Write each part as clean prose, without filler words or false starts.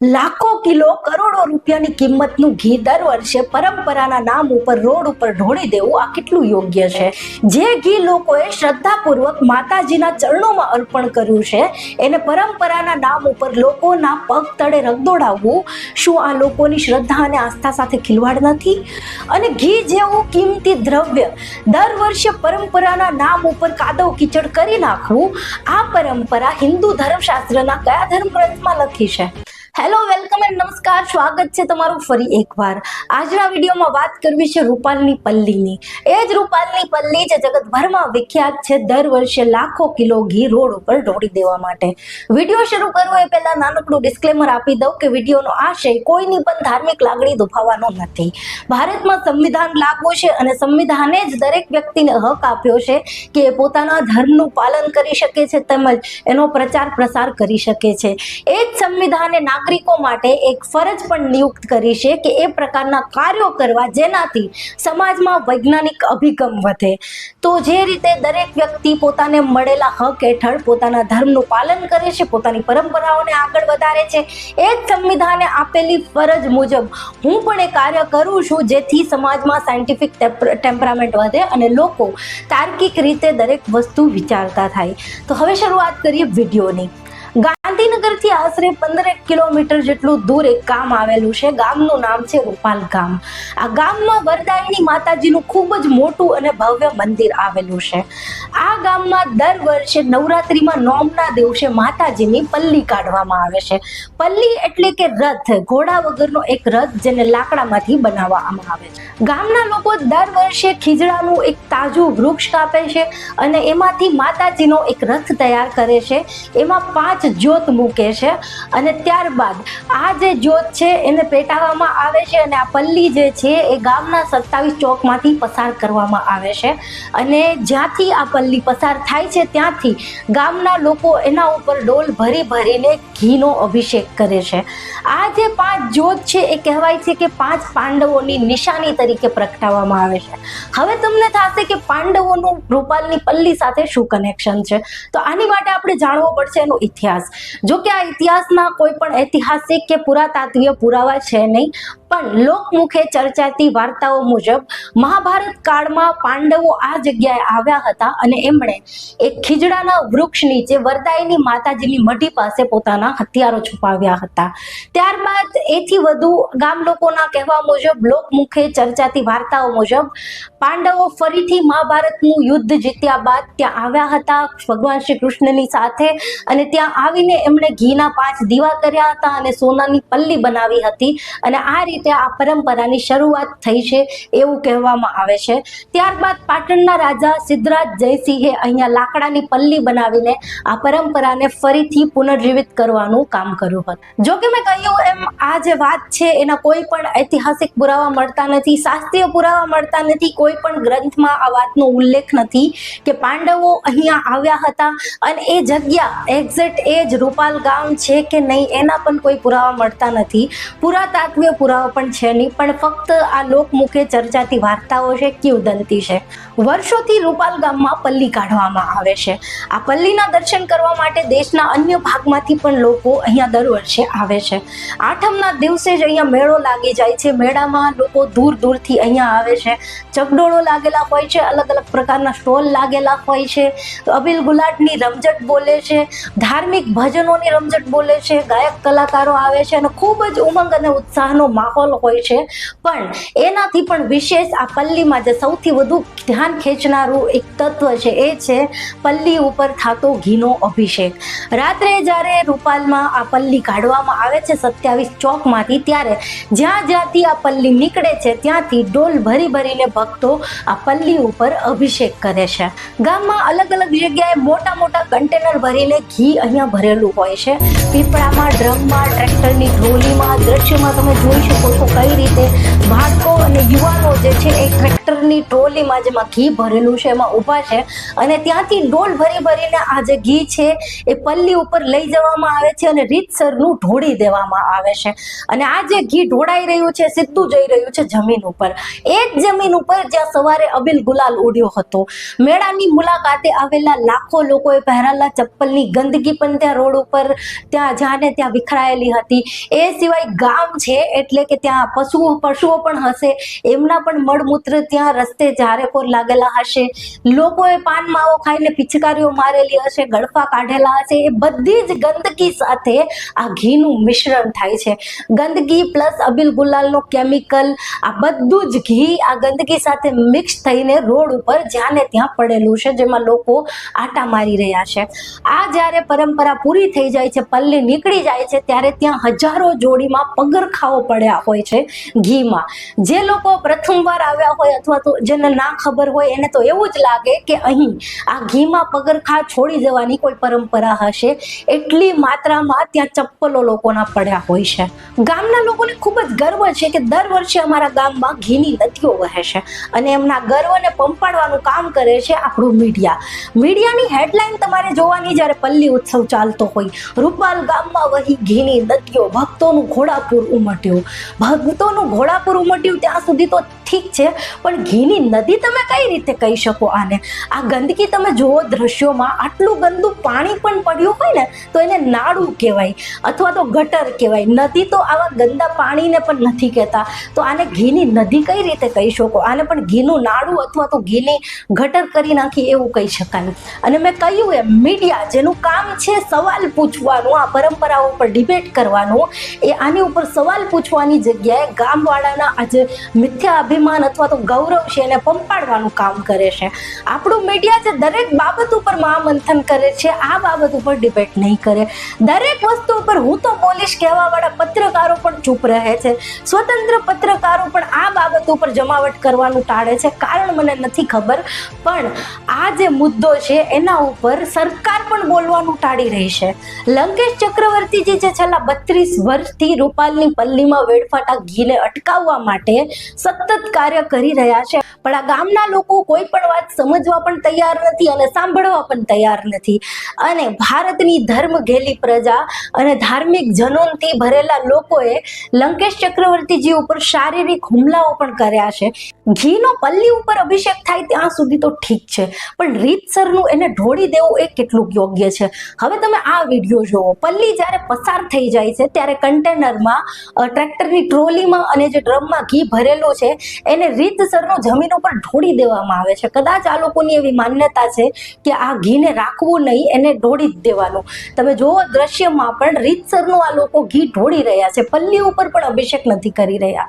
લાખો કિલો કરોડો રૂપિયાની કિંમતનું ઘી દર વર્ષે પરંપરાના નામ ઉપર રોડ ઉપર ઢોળી દેવું આ કેટલું યોગ્ય છે? જે ઘી લોકોએ શ્રદ્ધાપૂર્વક માતાજીના ચરણોમાં અર્પણ કર્યું છે એને પરંપરાના નામ ઉપર લોકોના પગ તળે રગદોડાવવું શું આ લોકોની શ્રદ્ધા અને આસ્થા સાથે ખિલવાડ નથી? અને ઘી જેવું કિંમતી દ્રવ્ય દર વર્ષે પરંપરાના નામ ઉપર કાદવ કીચડ કરી નાખવું, આ પરંપરા હિન્દુ ધર્મશાસ્ત્રના કયા ધર્મગ્રંથમાં લખી છે? હેલો, વેલકમ એન્ડ નમસ્કાર. સ્વાગત છે તમારું ફરી એકવાર. આજના વિડીયોમાં વાત કરવી છે રૂપાલની પલ્લીની. એ જ રૂપાલની પલ્લી જે જગતભરમાં વિખ્યાત છે દર વર્ષે લાખો કિલો ઘી રોડ ઉપર ઢોળી દેવા માટે. વિડીયો શરૂ કરવો એ પહેલા નાનકડું ડિસ્ક્લેમર આપી દઉં કે વિડીયોનો આશય કોઈની પણ ધાર્મિક લાગણી દુભાવવાનો નથી. ભારતમાં સંવિધાન લાગુ છે અને સંવિધાને જ દરેક વ્યક્તિને હક આપ્યો છે કે એ પોતાના ધર્મનું પાલન કરી શકે છે તેમજ એનો પ્રચાર પ્રસાર કરી શકે છે. એ જ સંવિધાને નાગરિકો માટે એક ફરજ પણ નિયુક્ત કરી છે કે એ પ્રકારના કાર્યો કરવા જેનાથી સમાજમાં વૈજ્ઞાનિક અભિગમ વધે. તો જે રીતે દરેક વ્યક્તિ પોતાને મળેલા હક હેઠળ પોતાના ધર્મનું પાલન કરે છે, પોતાની પરંપરાઓને આગળ વધારે છે, એ જ સંવિધાને આપેલી ફરજ મુજબ હું પણ એ કાર્ય કરું છું જેથી સમાજમાં સાયન્ટિફિક ટેમ્પરામેન્ટ વધે અને લોકો તાર્કિક રીતે દરેક વસ્તુ વિચારતા થાય. તો હવે શરૂઆત કરીએ વિડીયોની. ગાંધીનગરથી આશરે 15 કિલોમીટર જેટલું દૂર એક ગામ આવેલું છે. ગામનું નામ છે રૂપાલ ગામ. આ ગામમાં વરદાયિની માતાજીનું ખૂબ જ મોટું અને ભવ્ય મંદિર આવેલું છે. આ ગામમાં દર વર્ષે નવરાત્રીમાં નોમના દિવસે માતાજીની પલ્લી કાઢવામાં આવે છે. પલ્લી એટલે કે રથ, ઘોડા વગરનો એક રથ જેને લાકડામાંથી બનાવવામાં આવે છે. ગામના લોકો દર વર્ષે ખીજડાનું એક તાજું વૃક્ષ કાપે છે અને એમાંથી માતાજીનો એક રથ તૈયાર કરે છે. એમાં 5 જ્યોત મૂકે છે અને ત્યારબાદ આ જે જ્યોત છે એને પેટાવવામાં આવે છે અને આ પલ્લી જે છે એ ગામના 27 ચોકમાંથી પસાર કરવામાં આવે છે અને જ્યાંથી આ પલ્લી પસાર થાય છે ત્યાંથી ગામના લોકો એના ઉપર ડોલ ભરી ભરીને ઘીનો અભિષેક કરે છે. આ જે 5 જ્યોત છે એ કહેવાય છે કે 5 પાંડવોની નિશાની તરીકે પ્રગટાવવામાં આવે છે. હવે તમને થશે કે પાંડવોનું રૂપાલની પલ્લી સાથે શું કનેક્શન છે? તો આની માટે આપણે જાણવો પડશે એનો ઇતિહાસ. જો કે આ ઇતિહાસના કોઈ પણ ઐતિહાસિક કે પુરાતાત્વીય પુરાવા છે નહીં, પણ લોકમુખે ચર્ચાતી વાર્તાઓ મુજબ મહાભારત કાળમાં પાંડવો આ જગ્યાએ આવ્યા હતા અને એમણે એક ખીજડાના વૃક્ષ નીચે વરદાયિની માતાજીની મઢી પાસે પોતાના હથિયારો છુપાવ્યા હતા. ત્યારબાદ એથી વધુ ગામ લોકોના કહેવા મુજબ, લોકમુખે ચર્ચાતી વાર્તાઓ મુજબ પાંડવો ફરીથી મહાભારતનું યુદ્ધ જીત્યા બાદ ત્યાં આવ્યા હતા ભગવાન શ્રી કૃષ્ણની સાથે અને ત્યાં આવીને એમણે ઘીના 5 દીવા કર્યા હતા અને સોનાની પલ્લી બનાવી હતી અને આ રીતે આ પરંપરાની શરૂઆત થઈ છે એવું કહેવામાં આવે છે. ત્યારબાદ પાટણના રાજા સિદ્ધરાજ જયસિંહે અહીંયા લાકડાની પલ્લી બનાવીને આ પરંપરાને ફરીથી પુનર્જીવિત કરવાનું કામ કર્યું હતું. જો કે મેં કહ્યું એમ આ જે વાત છે એના કોઈ પણ ઐતિહાસિક પુરાવા મળતા નથી, શાસ્ત્રીય પુરાવા મળતા નથી, કોઈ પણ ગ્રંથમાં આ વાતનો ઉલ્લેખ નથી કે પાંડવો અહીંયા આવ્યા હતા અને એ જગ્યા એક્ઝેક્ટ એ જ રૂપાલ ગામ છે કે નહીં એના પણ કોઈ પુરાવા મળતા નથી. પુરાતાત્વીય પુરાવા પણ છે નહીં, પણ ફક્ત આ લોકમુખે ચર્ચાતી વાર્તાઓ છે, કિંવદંતી છે. વર્ષોથી રૂપાલ ગામમાં પલ્લી કાઢવામાં આવે છે. આ પલ્લીના દર્શન કરવા માટે દેશના અન્ય ભાગમાંથી પણ લોકો અહીંયા દર વર્ષે આવે છે. આઠમના દિવસે જ અહીંયા મેળો લાગી જાય છે. મેળામાં લોકો દૂર દૂરથી અહીંયા આવે છે. ચકડોળો લાગેલા હોય છે, અલગ અલગ પ્રકારના સ્ટોલ લાગેલા હોય છે, અબીલ ગુલાટની રમઝટ બોલે છે, ધાર્મિક ભજનોની રમઝટ બોલે છે, ગાયક કલાકારો આવે છે અને ખૂબ જ ઉમંગ અને ઉત્સાહનો માહોલ હોય છે. પણ એનાથી પણ વિશેષ આ પલ્લીમાં જે સૌથી વધુ ધ્યાન ખેંચનારું એક તત્વ છે એ છે પલ્લી ઉપર થતો ઘીનો અભિષેક. રાત્રે જ્યારે રૂપાલમાં આ પલ્લી કાઢવામાં આવે છે 27 ચોકમાંથી, ત્યારે જ્યાં જ્યાંથી આ પલ્લી નીકળે છે ત્યાંથી ડોલ ભરી ભરીને ભક્તો આ પલ્લી ઉપર અભિષેક કરે છે. ગામમાં અલગ અલગ જગ્યાએ મોટા મોટા કન્ટેનર ભરીને ઘી અહીંયા ભરેલું હોય છે. પીપળામાં, ડ્રમમાં, ટ્રેક્ટરની ઢોલીમાં, દ્રશ્યમાં તમે જોઈ શકો શકો છો કઈ રીતે બાળકો અને યુવાનો જે છે એ ટ્રેક્ટરની ટ્રોલીમાં જેમાં ઘી ભરેલું છે એમાં ઊભા છે અને ત્યાંથી ડોલ ભરીને આ જે ઘી છે એ પલ્લી ઉપર લઈ જવામાં આવે છે અને રીતસરનું ઢોળી દેવામાં આવે છે અને આ જે ઘી ઢોળાઈ રહ્યું છે સીધું જઈ રહ્યું છે જમીન ઉપર, એ જ જમીન ઉપર જ્યાં સવારે અબીલ ગુલાલ ઉડ્યો હતો. મેળાની મુલાકાતે આવેલા લાખો લોકોએ પહેરેલા ચપ્પલની ગંદકી પણ ત્યાં રોડ ઉપર ત્યાં જાને ત્યાં વિખરાયેલી હતી. એ સિવાય ગામ છે એટલે કે ત્યાં પશુઓ પણ હશે, એમના પણ મળમૂત્ર ત્યાં રસ્તે જારેકોર લાગેલા હશે. લોકોએ પાન માવો ખાઈને પિચકારીઓ મારેલી હશે, ગળફા કાઢેલા હશે. એ બધી જ ગંદકી સાથે આ ઘીનું મિશ્રણ થાય છે. ગંદકી પ્લસ અબીલ ગુલાલનો કેમિકલ, આ બધું જ ઘી આ ગંદકી સાથે મિક્સ થઈને રોડ ઉપર જ્યાં ને ત્યાં પડેલું છે, જેમાં લોકો આટા મારી રહ્યા છે. આ જ્યારે પરંપરા પૂરી થઈ જાય છે, પલ્લી નીકળી જાય છે, ત્યારે ત્યાં હજારો જોડીમાં પગરખાઓ પડ્યા હોય છે ઘીમાં. જે લોકો પ્રથમવાર આવ્યા હોય અથવા તો જેને ના ખબર હોય એને તો એવું જ લાગે કે અહીં આ ઘીમાં પગરખા છોડી જવાની કોઈ પરંપરા હશે. એટલી માત્રામાં ત્યાં ચપ્પલો લોકોના પડ્યા હોય છે. ગામના લોકોને ખૂબ જ ગર્વ છે કે દર વર્ષે અમારા ગામમાં ઘીની નદીઓ વહે છે અને એમના ગર્વને પંપાડવાનું કામ કરે છે આપણું મીડિયાની હેડલાઇન તમારે જોવાની જ્યારે પલ્લી ઉત્સવ ચાલતો હોય, રૂપાલ ગામમાં વહી ઘીની નદીઓ, ભક્તોનું ઘોડાપુર ઉમટ્યું ત્યાં સુધી તો ઠીક છે, પણ ઘીની નદી તમે કઈ રીતે કહી શકો આને? આ ગંદકી તમે જુઓ દ્રશ્યોમાં, આટલું ગંદુ પાણી પણ પડ્યું હોય ને તો એને નાળું કહેવાય અથવા તો ગટર કહેવાય. નદી તો આવા ગંદા પાણીને પણ નથી કહેતા, તો આને ઘીની નદી કઈ રીતે કહી શકો? આને પણ ઘીનું નાળું અથવા તો ઘીની ગટર કરી નાખી એવું કહી શકાય. અને મેં કહ્યું એમ, મીડિયા જેનું કામ છે સવાલ પૂછવાનું, આ પરંપરાઓ પર ડિબેટ કરવાનું, એ આની ઉપર સવાલ પૂછવાની જગ્યાએ ગામવાળાના આજે મિથ્યા અભિમાન અથવા તો ગૌરવ છે એને પંપાડવાનું કામ કરે છે. આપણું મીડિયા જે દરેક બાબત ઉપર મહામંથન કરે છે, આ બાબત ઉપર ડિબેટ નહીં કરે. દરેક વસ્તુ ઉપર હું તો બોલીશ કહેવાવાળા પત્રકારો પણ ચૂપ રહે છે. સ્વતંત્ર પત્રકારો પણ આ બાબત ઉપર જમાવટ કરવાનું ટાળે છે. કારણ મને નથી ખબર, પણ આ જે મુદ્દો છે એના ઉપર સરકાર પણ બોલવાનું ટાળી રહી છે. લંકેશ ચક્રવર્તીજી જે છેલ્લા 32 વર્ષથી રૂપાલની પલ્લીમાં વેડફાતા ઘીને અટકાવવા માટે સતત કાર્ય કરી રહ્યા છે, પણ આ ગામના લોકો કોઈ પણ વાત સમજવા પણ તૈયાર નથી અને સાંભળવા પણ તૈયાર નથી. અને ભારતની ધર્મઘેલી પ્રજા અને ધાર્મિક જનોનથી ભરેલા લોકોએ લંકેશ ચક્રવર્તીજી ઉપર શારીરિક હુમલાઓ પણ કર્યા છે. ઘીનો પલ્લી ઉપર અભિષેક થાય ત્યાં સુધી તો ઠીક છે, પણ રીતસરનું એને ઢોળી દેવું એ કેટલું યોગ્ય છે? હવે તમે આ વિડીયો જુઓ. પલ્લી જ્યારે પસાર થઈ જાય છે ત્યારે કન્ટેનરમાં, ટ્રેક્ટરની ટ્રોલીમાં અને જે ડ્રમમાં ઘી ભરેલું છે એને રીતસરનું જમીન ઉપર ઢોળી દેવામાં આવે છે. કદાચ આ લોકોની એવી માન્યતા છે કે આ ઘીને રાખવું નહીં, એને ઢોળી જ દેવાનું. તમે જુઓ દ્રશ્યમાં પણ રીતસરનું આ લોકો ઘી ઢોળી રહ્યા છે, પલ્લી ઉપર પણ અભિષેક નથી કરી રહ્યા.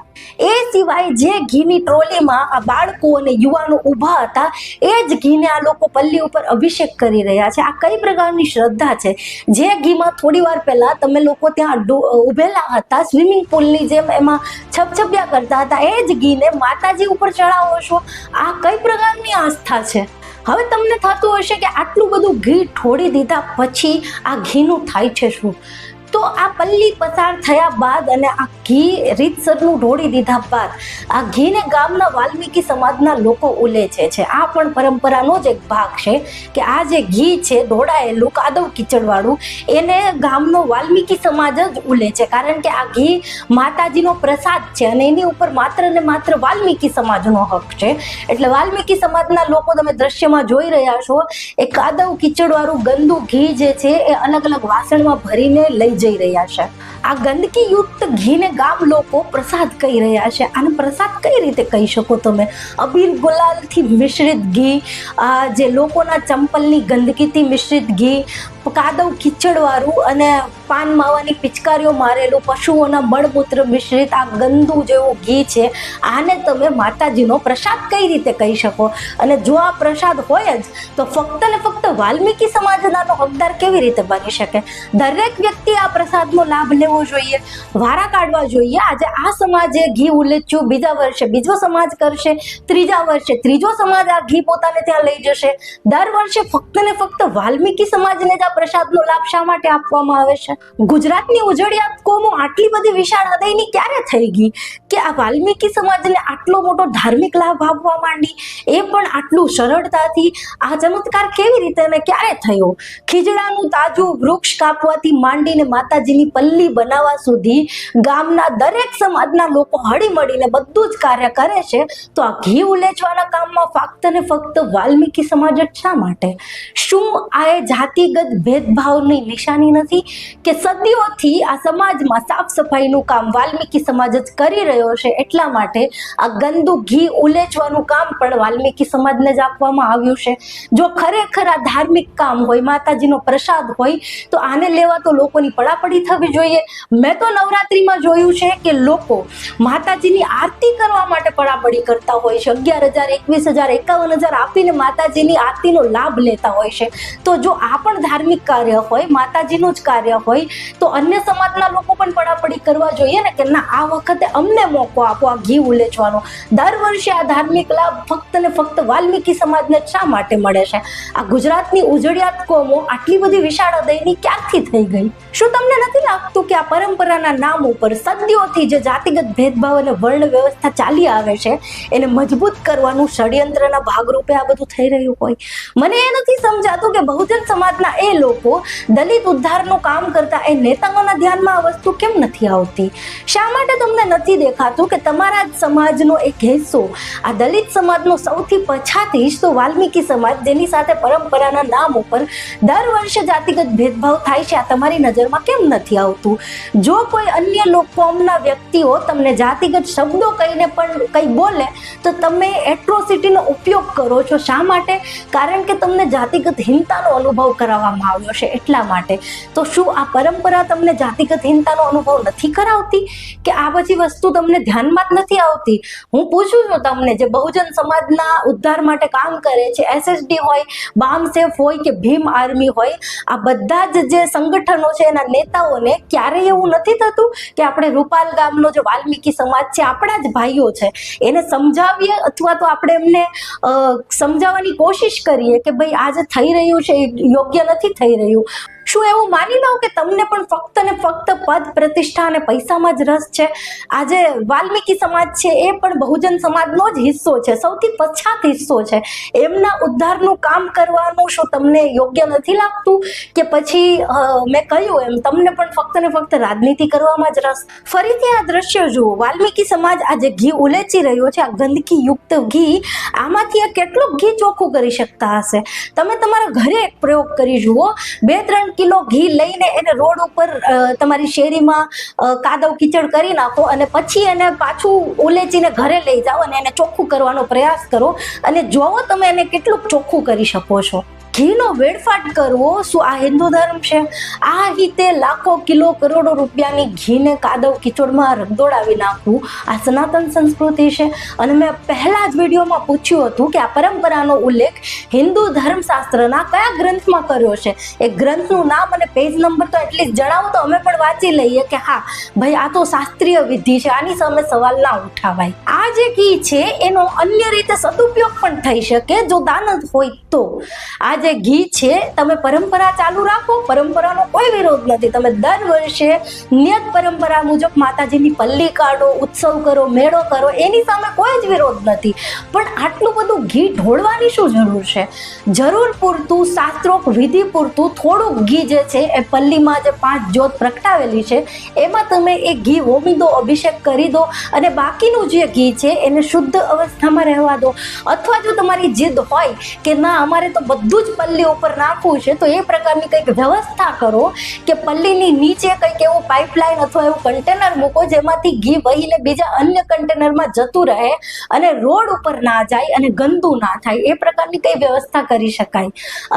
એ સિવાય જે ઘીની ટ્રોલીમાં આ બાળકો અને યુવાનો ઊભા હતા, એ જ ઘીને આ લોકો પલ્લી ઉપર અભિષેક કરી રહ્યા છે. આ કઈ પ્રકારની શ્રદ્ધા છે? જે ઘીમાં થોડી વાર પહેલા તમે લોકો ત્યાં ઉભેલા હતા સ્વિમિંગ પુલની જેમ એમાં છપછપિયા કરતા હતા, એ જ ઘીને માતાજી ઉપર ચડાવો છો. આ કઈ પ્રકારની આસ્થા છે? હવે તમને થતું હશે કે આટલું બધું ઘી ઢોળી દીધા પછી આ ઘીનું થાય છે શું? તો આ પલ્લી પસાર થયા બાદ અને આ ઘી રીતસરનું ઢોળી દીધા બાદ આ ઘીને ગામના વાલ્મીકી સમાજના લોકો ઉલેચે છે. આ પણ પરંપરાનો જ એક ભાગ છે કે આ જે ઘી છે ઢોળાયેલું કાદવ કીચડવાળું, એને ગામનો વાલ્મીકી સમાજ જ ઉલેચે, કારણ કે આ ઘી માતાજીનો પ્રસાદ છે અને એની ઉપર માત્ર ને માત્ર વાલ્મીકી સમાજનો હક છે. એટલે વાલ્મીકી સમાજના લોકો તમે દ્રશ્યમાં જોઈ રહ્યા છો, એ કાદવ કીચડવાળું ગંદુ ઘી જે છે એ અલગ અલગ વાસણમાં ભરીને લઈ જઈ રહ્યા છે. આ ગંદકી યુક્ત ઘીને ગામ લોકો પ્રસાદ કહી રહ્યા છે. આને પ્રસાદ કઈ રીતે કહી શકો તમે? અબીલ ગુલાલથી મિશ્રિત ઘી, આ જે લોકોના ચંપલની ગંદકીથી મિશ્રિત ઘી, કાદવ કીચડવાળું અને પાન માવાની પિચકારીઓ મારેલું, પશુઓના મળમૂત્ર મિશ્રિત આ ગંદુ જેવું ઘી છે, આને તમે માતાજીનો પ્રસાદ કઈ રીતે કહી શકો? અને જો આ પ્રસાદ હોય જ તો ફક્ત ને ફક્ત વાલ્મીકી સમાજનો હકદાર કેવી રીતે બની શકે? દરેક વ્યક્તિ આ પ્રસાદનો લાભ લેવો જોઈએ, વારા કાઢવા જોઈએ. આજે આ સમાજે ઘી ઉલેચ્યું, બીજા વર્ષે બીજો સમાજ કરશે, ત્રીજા વર્ષે ત્રીજો સમાજ આ ઘી પોતાને ત્યાં લઈ જશે. દર વર્ષે ફક્ત ને ફક્ત વાલ્મીકી સમાજને જ આ પ્રસાદનો લાભ શા માટે આપવામાં આવે છે? ગુજરાતની ઉજળિયાત કોમો આટલી બધી વિશાળ હૃદયની ક્યારે થઈ ગઈ કે આ વાલ્મીકી સમાજને આટલો મોટો ધાર્મિક લાભ આપવા માંડી? એ પણ આટલું સરળતાથી આ ચમત્કાર કેવી રીતે અને ક્યારે થયો? ખીજડાનું તાજું વૃક્ષ કાપવાથી માંડીને માતાજીની પલ્લી બનાવવા સુધી ગામના દરેક સમાજના લોકો હળી મળીને બધું જ કાર્ય કરે છે, તો આ ઘી ઉલેચવાના કામમાં ફક્ત ને ફક્ત વાલ્મીકી સમાજ જ શા માટે? શું આ એ જાતિગત ભેદભાવની નિશાની નથી કે સદીઓથી આ સમાજમાં સાફ સફાઈનું કામ વાલ્મીકી સમાજ જ કરી રહ્યો છે, એટલા માટે આ ગંદુ ઘી ઉલેચવાનું કામ પણ વાલ્મીકી સમાજને જ આપવામાં આવ્યું છે? જો ખરેખર આ ધાર્મિક કામ હોય, માતાજીનો પ્રસાદ હોય, તો આને લેવા તો લોકોની પડાપડી થવી જોઈએ. મેં તો નવરાત્રીમાં જોયું છે કે લોકો માતાજીની આરતી કરવા માટે પડાપડી કરતા હોય છે, 11,000, 21,000, 51,000 આપીને માતાજીની આરતીનો લાભ લેતા હોય છે. તો જો આ પણ ધાર્મિક કાર્ય હોય, માતાજીનું જ કાર્ય હોય, તો અન્ય સમાજના લોકો પણ પડાપડી કરવા જોઈએ ને કે ના, આ વખતે અમને મોકો આપો આ ઘી ઉલેચવાનો. દર વર્ષે આ ધાર્મિક લાભ ફક્ત ને ફક્ત વાલ્મીકી સમાજને શા માટે મળે છે? આ ગુજરાતની ઉજળિયાત કોમો આટલી બધી વિશાળ હૃદયની ક્યારથી થઈ ગઈ? શું તમને નથી લાગતું કે આ પરંપરાના નામ ઉપર સદીઓથી જે જાતિગત ભેદભાવ અને વર્ણ વ્યવસ્થા ચાલી આવે છે, એને મજબૂત કરવાનું ષડયંત્રના ભાગરૂપે આ બધું થઈ રહ્યું હોય? મને એ નથી સમજાતું કે બહુજન સમાજના એ લોકો દલિત ઉદ્ધારનું કામ કરતા એ નેતાઓના ધ્યાનમાં આ વસ્તુ કેમ નથી આવતી? શા માટે તમને નથી દેખાતું કે તમારા જ સમાજનો એક હિસ્સો, આ દલિત સમાજનો સૌથી પછાત હિસ્સો વાલ્મીકી સમાજ, જેની સાથે પરંપરાના નામ ઉપર દર વર્ષે જાતિગત ભેદભાવ થાય છે, આ તમારી નજરમાં કેમ નથી આવતું? જો કોઈ અન્ય કોમના વ્યક્તિઓ તમને જાતિગત શબ્દો કહીને પણ કંઈ બોલે તો તમે એટ્રોસિટીનો ઉપયોગ કરો છો. શા માટે? કારણ કે તમને જાતિગત હિંસાનો અનુભવ કરાવવામાં આવ્યો છે, એટલા માટે. તો શું આ પરંપરા તમને જાતિગત હિંસાનો અનુભવ નથી કરાવતી કે આ બધી વસ્તુ તમને ધ્યાનમાં જ નથી આવતી? હું પૂછું છું તમને, જે બહુજન સમાજના ઉદ્ધાર માટે કામ કરે છે, SSD હોય, બામસેફ હોય કે ભીમ આર્મી હોય, આ બધા જ જે સંગઠનો છે એના નેતાઓને ક્યારેય એવું નથી થતું કે આપણે રૂપાલ ગામનો જે વાલ્મીકી સમાજ છે, આપણા જ ભાઈઓ છે, એને સમજાવીએ અથવા તો આપણે એમને સમજાવવાની કોશિશ કરીએ કે ભાઈ આ જે થઈ રહ્યું છે એ યોગ્ય નથી થઈ રહ્યું? શું એવું માની લો કે તમને પણ ફક્ત ને ફક્ત પદ, પ્રતિષ્ઠા અને પૈસામાં જ રસ છે? આજે વાલ્મીકી સમાજ છે એ પણ બહુજન સમાજનો જ હિસ્સો છે, સૌથી પછાત હિસ્સો છે. એમના ઉદ્ધારનું કામ કરવાનું શું તમને યોગ્ય નથી લાગતું? કે પછી મેં કહ્યું એમ તમને પણ ફક્ત ને ફક્ત રાજનીતિ કરવામાં જ રસ? ફરીથી આ દ્રશ્ય જુઓ, વાલ્મીકી સમાજ આજે ઘી ઉલેચી રહ્યો છે, આ ગંદકી યુક્ત ઘી, આમાંથી આ કેટલું ઘી ચોખ્ખું કરી શકતા હશે? તમે તમારા ઘરે એક પ્રયોગ કરી જુઓ. 2-3 કિલો ઘી લઈને એને રોડ ઉપર તમારી શેરીમાં કાદવ કીચડ કરી નાખો અને પછી એને પાછું ઉલેચીને ઘરે લઈ જાઓ અને એને ચોખ્ખું કરવાનો પ્રયાસ કરો અને જોવો તમે એને કેટલું ચોખ્ખું કરી શકો છો. ઘીનો વેડફાટ કરવો શું આ હિન્દુ ધર્મ છે? આ રીતે લાખો કિલો, કરોડો રૂપિયાની ઘીને કાદવ કિચોડમાં રગદોડાવી નાખવું આ સનાતન સંસ્કૃતિ છે? અને મેં પહેલા જ વિડીયોમાં પૂછ્યું હતું કે આ પરંપરાનો ઉલ્લેખ હિન્દુ ધર્મશાસ્ત્રના કયા ગ્રંથમાં કર્યો છે? એ ગ્રંથનું નામ અને પેજ નંબર તો એટલીસ્ટ જણાવો તો અમે પણ વાંચી લઈએ કે હા ભાઈ આ તો શાસ્ત્રીય વિધિ છે, આની સામે સવાલ ના ઉઠાવાય. આ જે ઘી છે એનો અન્ય રીતે સદુપયોગ પણ થઈ શકે જો દાનત હોય તો. આ જે ઘી છે તમે પરંપરા ચાલુ રાખો, પરંપરાનો કોઈ વિરોધ નથી. તમે દર વર્ષે નિયત પરંપરા મુજબ માતાજીની પલ્લી કાઢો, ઉત્સવ કરો, મેળો કરો, એની સામે કોઈ જ વિરોધ નથી. પણ આટલું બધું ઘી ઢોળવાની શું જરૂર છે? જરૂર પૂરતું, શાસ્ત્રોક્ત વિધિ પૂરતું થોડુંક ઘી જે છે એ પલ્લીમાં જે 5 જ્યોત પ્રગટાવેલી છે એમાં તમે એ ઘી હોમી દો, અભિષેક કરી દો અને બાકીનું જે ઘી છે એને શુદ્ધ અવસ્થામાં રહેવા દો. અથવા જો તમારી જીદ હોય કે ના અમારે તો બધું જ પલ્લી ઉપર નાખવું છે, તો એ પ્રકારની કંઈક વ્યવસ્થા કરો કે પલ્લીની નીચે કંઈક એવું પાઇપલાઇન અથવા એવું કન્ટેનર મૂકો જેમાંથી ઘી વહીને બીજા અન્ય કન્ટેનરમાં જતું રહે અને રોડ ઉપર ના જાય અને ગંદુ ના થાય. એ પ્રકારની કઈ વ્યવસ્થા કરી શકાય.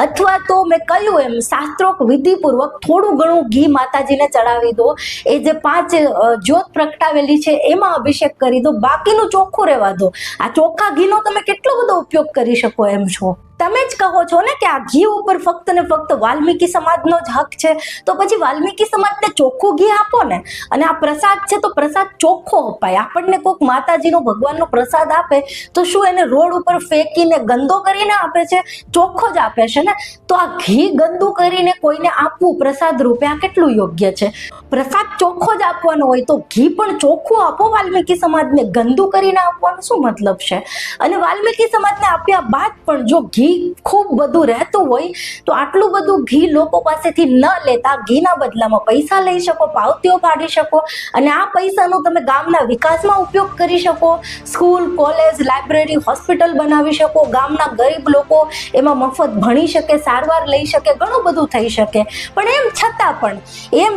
અથવા તો મેં કહ્યું એમ શાસ્ત્રોક્ત વિધિપૂર્વક થોડું ઘણું ઘી માતાજીને ચડાવી દો, એ જે 5 જ્યોત પ્રગટાવેલી છે એમાં અભિષેક કરી દો, બાકીનું ચોખ્ખું રહેવા દો. આ ચોખ્ખા ઘીનો તમે કેટલો બધો ઉપયોગ કરી શકો એમ છો. તમે જ કહો છો ને કે આ ઘી ઉપર ફક્ત ને ફક્ત વાલ્મીકી સમાજનો જ હક છે, તો પછી વાલ્મીકી સમાજને ચોખ્ખું ઘી આપો ને. અને આ પ્રસાદ છે તો પ્રસાદ ચોખ્ખો અપાય. આપણને કોઈક માતાજીનો ભગવાનનો પ્રસાદ આપે તો શું એને રોડ ઉપર ફેંકીને ગંદો કરીને આપે છે? ચોખ્ખો જ આપે છે ને. તો આ ઘી ગંદુ કરીને કોઈને આપવું પ્રસાદ રૂપે આ કેટલું યોગ્ય છે? પ્રસાદ ચોખ્ખો જ આપવાનો હોય તો ઘી પણ ચોખ્ખું આપો વાલ્મીકી સમાજને. ગંદુ કરીને આપવાનો શું મતલબ છે? અને વાલ્મીકી સમાજને આપ્યા બાદ પણ જો ઘી ખૂબ બધું રહેતું હોય તો આટલું બધું ઘી લોકો પાસેથી ન લેતા ઘીના બદલામાં પૈસા લઈ શકો, પાવતીઓ પાડી શકો અને આ પૈસાનો તમે ગામના વિકાસમાં ઉપયોગ કરી શકો. સ્કૂલ, કોલેજ, લાઇબ્રેરી, હોસ્પિટલ બનાવી શકો. ગામના ગરીબ લોકો એમાં મફત ભણી શકે, સારવાર લઈ શકે, ઘણું બધું થઈ શકે. પણ એમ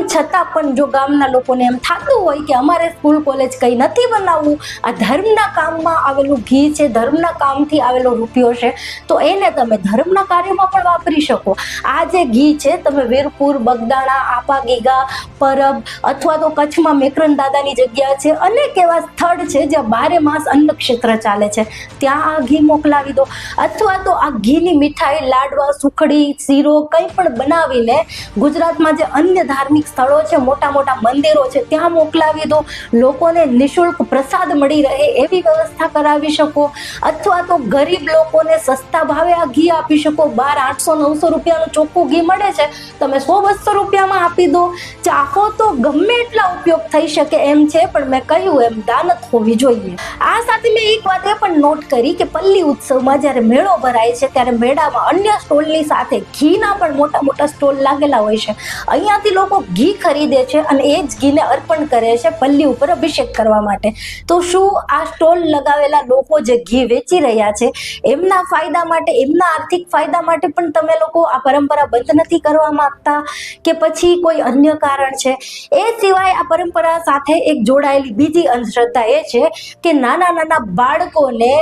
છતાં પણ જો ગામના લોકોને એમ થતું હોય કે અમારે સ્કૂલ, કોલેજ કંઈ નથી બનાવવું, આ ધર્મના કામમાં આવેલું ઘી છે, ધર્મના કામથી આવેલો રૂપિયો છે, તો એને તમે ધર્મના કાર્યમાં પણ વાપરી શકો. આ જે ઘી છે તમે વીરપુર, બગદાણા, આપા ગીગા, પરબ અથવા તો કચ્છમાં મેકરન દાદાની જગ્યા છે, અનેક એવા સ્થળ છે જ્યાં 12 માસ અન્ન ક્ષેત્ર ચાલે છે, ત્યાં આ ઘી મોકલાવી દો. અથવા તો આ ઘીની મીઠાઈ, લાડવા, સુખડી, શીરો કંઈ પણ બનાવીને ગુજરાતમાં જે અન્ય ધાર્મિક સ્થળો છે, મોટા મોટા મંદિરો છે, ત્યાં મોકલાવી દો. લોકોને નિઃશુલ્ક પ્રસાદ મળી રહે એવી વ્યવસ્થા કરાવી શકો. અથવા તો ગરીબ લોકોને સસ્તા ભાવે આ ઘી આપી શકો. 800-900 રૂપિયાનું ચોખ્ખું ઘી મળે છે, તમે 100-200 રૂપિયામાં આપી દો. ચાહો તો ગમે એટલા ઉપયોગ થઈ શકે એમ છે, પણ મેં કહ્યું એમ દાનત હોવી જોઈએ. આ સાથે મેં એક વાત એ પણ નોટ કરી કે પલ્લી ઉત્સવમાં જ્યારે મેળો ભરાય છે ત્યારે મેળામાં અન્ય સ્ટોલની સાથે ઘીના પણ મોટા મોટા સ્ટોલ લાગેલા હોય છે. અહીંયાથી લોકો ઘી ખરીદે છે અને એ જ ઘીને અર્પણ કરે છે પલ્લી ઉપર અભિષેક કરવા માટે. તો શું આ સ્ટોલ લગાવેલા લોકો જે ઘી વેચી રહ્યા છે એમના ફાયદા માટે, એમના આર્થિક ફાયદા માટે પણ તમે લોકો આ પરંપરા બંધ નથી કરવા માંગતા કે પછી કોઈ અન્ય કારણ છે? એ સિવાય આ પરંપરા સાથે એક જોડાયેલી બીજી અંધશ્રદ્ધા એ છે કે નાના બાળકોને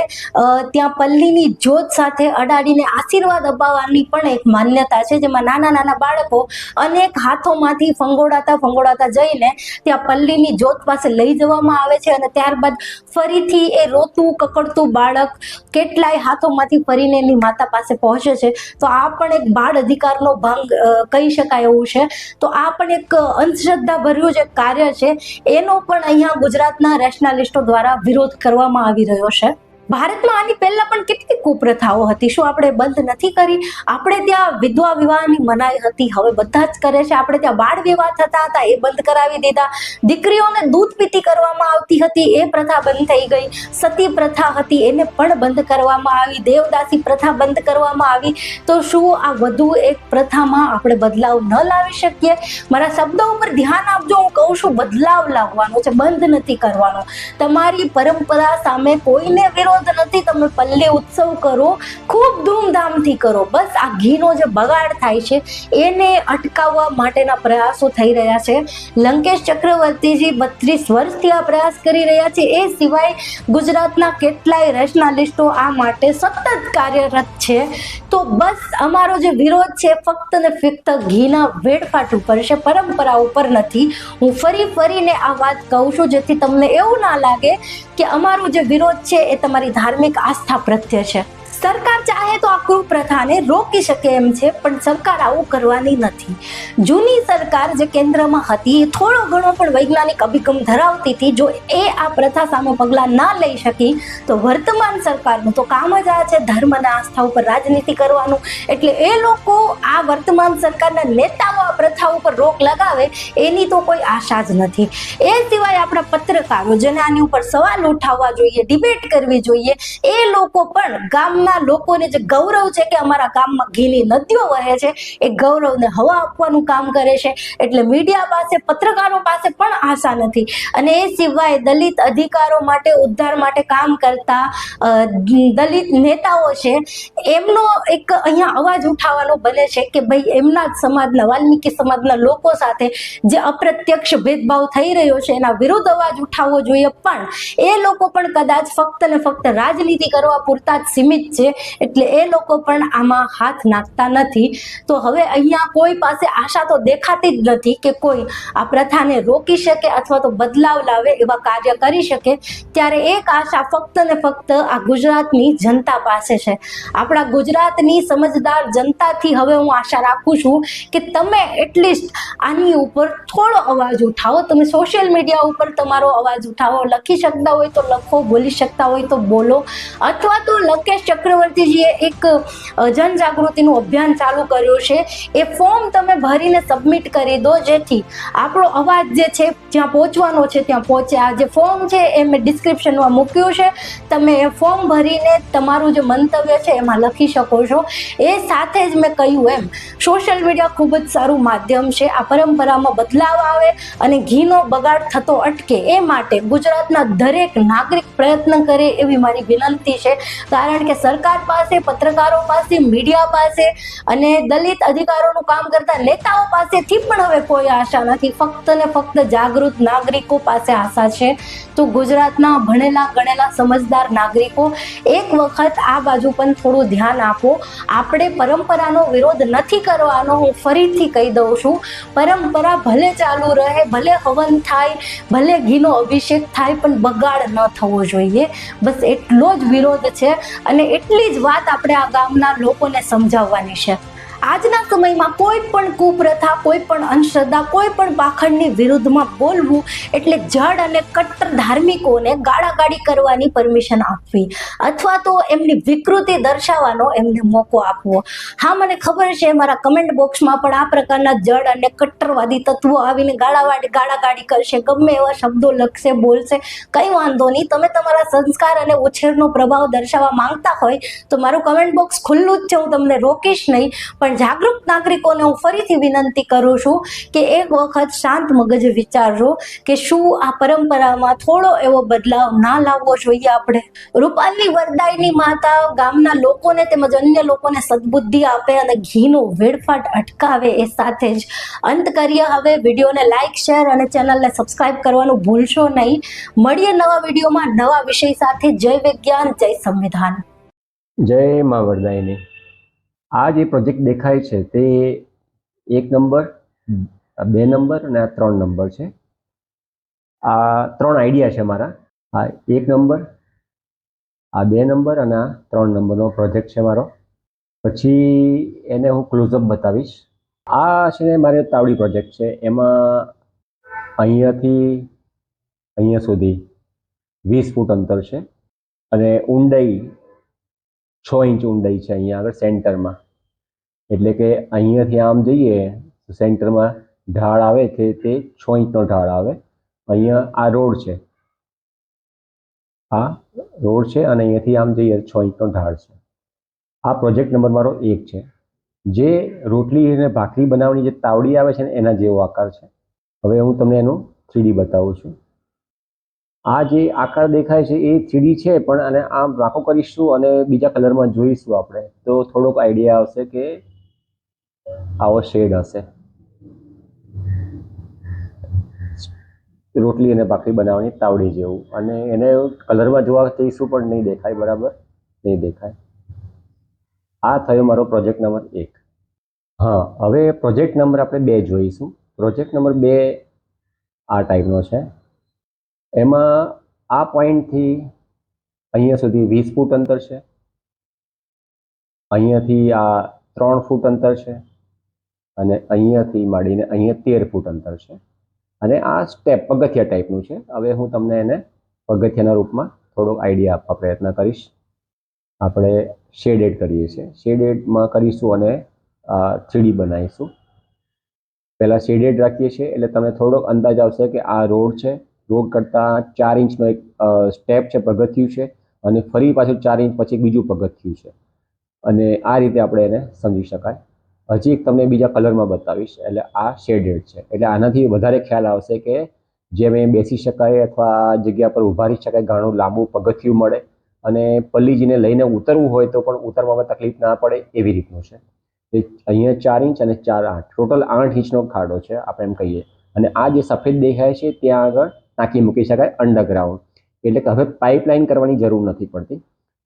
ત્યાં પલ્લીની જ્યોત સાથે અડાડીને આશીર્વાદ અપાવવાની પણ એક માન્યતા છે, જેમાં નાના બાળકો અનેક હાથોમાંથી ફંગોળાતા જઈને ત્યાં પલ્લીની જ્યોત પાસે લઈ જવામાં આવે છે અને ત્યારબાદ ફરીથી એ રોતું કકડતું બાળક કેટલાય હાથોમાંથી ફરીને એની માતા પાસે પહોંચે છે. તો આ પણ એક બાળ અધિકારનો ભંગ કહી શકાય એવું છે. તો આ પણ એક અંધશ્રદ્ધા ભર્યું જે કાર્ય છે એનો પણ અહીંયા ગુજરાતના રેશનાલિસ્ટો દ્વારા વિરોધ કરવામાં આવી રહ્યો છે. ભારતમાં આની પહેલા પણ કેટલી કુપ્રથાઓ હતી, શું આપણે બંધ નથી કરી? આપણે ત્યાં વિધવા વિવાહની મનાઈ હતી, હવે બધા જ કરે છે. આપણે ત્યાં બાળ વિવાહ થતા હતા, એ બંધ કરાવી દીધા. દીકરીઓને દૂધ પીતી કરવામાં આવતી હતી, એ પ્રથા બંધ થઈ ગઈ. સતી પ્રથા હતી, એને પણ બંધ કરવામાં આવી. દેવદાસી પ્રથા બંધ કરવામાં આવી. તો શું આ વધુ એક પ્રથામાં આપણે બદલાવ ન લાવી શકીએ? મારા શબ્દો ઉપર ધ્યાન આપજો. હું કહું છું બદલાવ લાવવાનો છે, બંધ નથી કરવાનો. તમારી પરંપરા સામે કોઈને વિરોધ નથી. તમે પલ્લી ઉત્સવ કરો, ખૂબ ધૂમધામથી કરો. બસ આ ઘીનો જે બગાડ થાય છે એને અટકાવવા માટેના પ્રયાસો થઈ રહ્યા છે. લંકેશ ચક્રવર્તીજી 32 વર્ષથી આ પ્રયાસ કરી રહ્યા છે. એ સિવાય ગુજરાતના કેટલાય રેશનાલિસ્ટો આ માટે સતત કાર્યરત છે. તો બસ અમારો જે વિરોધ છે ફક્ત ને ફક્ત ઘીના વેડફાટ ઉપર છે, પરંપરા ઉપર નથી. હું ફરીને આ વાત કહું છું જેથી તમને એવું ના લાગે કે અમારો જે વિરોધ છે એ તમારી ધાર્મિક આસ્થા પ્રત્યે છે. સરકાર ચાહે તો આ કુપ્રથાને રોકી શકે એમ છે, પણ સરકાર આવું કરવાની નથી. જૂની સરકાર જે કેન્દ્રમાં હતી એ થોડો ઘણો પણ વૈજ્ઞાનિક અભિગમ ધરાવતી હતી. જો એ આ પ્રથા સામે પગલાં ના લઈ શકી તો વર્તમાન સરકારનું તો કામ જ આ છે, ધર્મ અને આસ્થા ઉપર રાજનીતિ કરવાનું. એટલે એ લોકો આ વર્તમાન સરકારના નેતાઓ આ પ્રથા ઉપર રોક લગાવે એની તો કોઈ આશા જ નથી. એ સિવાય આપણા પત્રકારો જેને આની ઉપર સવાલ ઉઠાવવા જોઈએ, ડિબેટ કરવી જોઈએ, એ લોકો પણ ગામના લોકોને જે ગૌરવ છે કે અમારા ગામમાં ઘીની નદીઓ વહે છે એ ગૌરવને હવા આપવાનું કામ કરે છે. એટલે મીડિયા પાસે, પત્રકારો પાસે પણ આશા નથી. અને એ સિવાય દલિત અધિકારો માટે, ઉદ્ધાર માટે કામ કરતા દલિત નેતાઓ છે એમનો એક અહીંયા અવાજ ઉઠાવવાનો બને છે કે ભાઈ એમના જ સમાજના, વાલ્મીકી સમાજના લોકો સાથે જે અપ્રત્યક્ષ ભેદભાવ થઈ રહ્યો છે એના વિરુદ્ધ અવાજ ઉઠાવવો જોઈએ. પણ એ લોકો પણ કદાચ ફક્ત ને ફક્ત રાજનીતિ કરવા પૂરતા જ સીમિત છે. છે, એટલે એ લોકો પણ આમાં હાથ નાખતા નથી. તો હવે અહીંયા કોઈ પાસે આશા તો દેખાતી જ નથી કે કોઈ આ પ્રથાને રોકી શકે અથવા તો બદલાવ લાવે, એવા કાર્ય કરી શકે. ત્યારે એક આશા ફક્ત ને ફક્ત આ ગુજરાતની જનતા પાસે છે. આપણા ગુજરાતની સમજદાર જનતાથી હવે હું આશા રાખું છું કે તમે એટલીસ્ટ આની ઉપર થોડો અવાજ ઉઠાવો. તમે સોશિયલ મીડિયા ઉપર તમારો અવાજ ઉઠાવો, લખી શકતા હોય તો લખો, બોલી શકતા હોય તો બોલો, અથવા તો લકેશ ચક્રવર્તીજીએ એક જનજાગૃતિનું અભિયાન ચાલુ કર્યું છે, એ ફોર્મ તમે ભરીને સબમિટ કરી દો, જેથી આપણો અવાજ જે છે જ્યાં પહોંચવાનો છે ત્યાં પહોંચે. આ જે ફોર્મ છે એ મેં ડિસ્ક્રિપ્શનમાં મૂક્યું છે, તમે એ ફોર્મ ભરીને તમારું જે મંતવ્ય છે એમાં લખી શકો છો. એ સાથે જ મેં કહ્યું એમ સોશિયલ મીડિયા ખૂબ જ સારું માધ્યમ છે. આ પરંપરામાં બદલાવ આવે અને ઘીનો બગાડ થતો અટકે એ માટે ગુજરાતના દરેક નાગરિક પ્રયત્ન કરે એવી મારી વિનંતી છે. કારણ કે સરકાર પાસે, પત્રકારો પાસે, મીડિયા પાસે અને દલિત અધિકારોનું કામ કરતા નેતાઓ પાસેથી પણ હવે કોઈ આશા નથી. ફક્ત ને ફક્ત જાગૃત નાગરિકો પાસે આશા છે. તો ગુજરાતના ભણેલા ગણેલા સમજદાર નાગરિકો એક વખત આ બાજુ પણ થોડું ધ્યાન આપો. આપણે પરંપરાનો વિરોધ નથી કરવાનો, હું ફરીથી કહી દઉં છું. પરંપરા ભલે ચાલુ રહે, ભલે હવન થાય, ભલે ઘીનો અભિષેક થાય, પણ બગાડ ન થવો જોઈએ. બસ એટલો જ વિરોધ છે અને એટલી જ વાત આપણે આ ગામના લોકોને સમજાવવાની છે. આજના સમયમાં કોઈ પણ કુપ્રથા, કોઈ પણ અંધશ્રદ્ધા, કોઈ પણ પાખંડની વિરુદ્ધમાં બોલવું એટલે જડ અને કટ્ટર ધાર્મિકોને ગાળાગાળી કરવાની પરમિશન આપવી અથવા તો એમની વિકૃતિ દર્શાવવાનો એમને મોકો આપવો. હા, મને ખબર છે મારા કમેન્ટ બોક્સમાં પણ આ પ્રકારના જડ અને કટ્ટરવાદી તત્વો આવીને ગાળાગાળી કરશે, ગમે એવા શબ્દો લખશે, બોલશે. કંઈ વાંધો નહીં, તમે તમારા સંસ્કાર અને ઉછેરનો પ્રભાવ દર્શાવવા માંગતા હોય તો મારું કમેન્ટ બોક્સ ખુલ્લું જ છે, હું તમને રોકીશ નહીં. પણ જાગૃત નાગરિકોને હું ફરીથી વિનંતી કરું છું કે એક વખત શાંત મગજે વિચારજો કે શું આ પરંપરામાં થોડો એવો બદલાવ ના લાવવો જોઈએ આપણે. રૂપાલની વરદાયની માતા ગામના લોકોને તેમજ અન્ય લોકોને સદબુદ્ધિ આપે અને ઘીનો વેડફાટ અટકાવે. એ સાથે જ અંત કરીએ હવે. વિડીયોને લાઈક, શેર અને ચેનલને સબસ્ક્રાઇબ કરવાનું ભૂલશો નહીં. મળીએ નવા વિડીયોમાં નવા વિષય સાથે. જય વિજ્ઞાન, જય સંવિધાન. જય મા વરદાયની. આ જે પ્રોજેક્ટ દેખાય છે તે 1 નંબર, 2 નંબર અને 3 નંબર છે. આ 3 આઈડિયા છે મારા. આ 1 નંબર, આ 2 નંબર અને આ 3 નંબરનો પ્રોજેક્ટ છે મારો. પછી એને હું ક્લોઝઅપ બતાવીશ. આ છે ને મારે તાવડી પ્રોજેક્ટ છે. એમાં અહીંયાથી અહીંયા સુધી 20 ફૂટ અંતર છે અને ઊંડાઈ 6 ઇંચ ઊંડાઈ છે અહીંયા આગળ સેન્ટરમાં. એટલે કે અહીંયાથી આમ જઈએ તો સેન્ટરમાં ઢાળ આવે છે, તે 6 ઇંચનો ઢાળ આવે. અહીંયા આ રોડ છે, આ રોડ છે અને અહીંયાથી આમ જઈએ 6 ઇંચનો ઢાળ છે. આ પ્રોજેક્ટ નંબર મારો 1 છે. જે રોટલી અને ભાખરી બનાવવાની જે તાવડી આવે છે ને એના જેવો આકાર છે. હવે હું તમને એનું 3D બતાવું છું. આ જે આકાર દેખાય છે એ 3D છે, પણ આને આમ રાખો કરીશું અને બીજા કલરમાં જોઈશું આપણે તો થોડોક આઈડિયા આવશે કે આવો શેડ હશે. રોટલી અને ભાખરી બનાવવાની તાવડી જેવું, અને એને કલરમાં જોવા જઈશું પણ નહીં દેખાય, બરાબર નહીં દેખાય. આ થયો મારો પ્રોજેક્ટ નંબર 1. હા, હવે પ્રોજેક્ટ નંબર આપણે 2 જોઈશું. પ્રોજેક્ટ નંબર 2 આ ટાઈપનો છે. એમાં આ પોઈન્ટથી અહીંયા સુધી 20 ફૂટ અંતર છે. અહીંયાથી આ 3 ફૂટ અંતર છે અને અહીંયાથી માંડીને અહીંયા 13 ફૂટ અંતર છે. અને આ સ્ટેપ પગથિયા ટાઈપનું છે. હવે હું તમને એને પગથિયાના રૂપમાં થોડો આઈડિયા આપવા પ્રયત્ન કરીશ. આપણે શેડેડ કરીએ છીએ, શેડેડમાં કરીશું અને 3D બનાવીશું. પહેલાં શેડેડ રાખીએ છીએ એટલે તમને થોડોક અંદાજ આવશે કે આ રોડ છે. રોડ કરતાં 4 ઇંચનો એક સ્ટેપ છે, પગથિયું છે, અને ફરી પાછું 4 ઇંચ પછી બીજું પગથિયું છે. અને આ રીતે આપણે એને સમજી શકાય. હજી એક તમને બીજા કલરમાં બતાવીશ. એટલે આ શેડેડ છે, એટલે આનાથી વધારે ખ્યાલ આવશે કે જેમ એ બેસી શકાય અથવા આ જગ્યા પર ઊભા રહી શકાય, ઘણું લાંબુ પગથિયું મળે અને પલ્લીજીને લઈને ઉતરવું હોય તો પણ ઉતરવામાં તકલીફ ના પડે એવી રીતનું છે. અહીંયા 4 ઇંચ અને 4, 8, ટોટલ 8 ઇંચનો ખાડો છે આપણે એમ કહીએ. અને આ જે સફેદ દેખાય છે ત્યાં આગળ ટાંકી મૂકી શકાય અંડરગ્રાઉન્ડ. એટલે કે હવે પાઇપલાઇન કરવાની જરૂર નથી પડતી.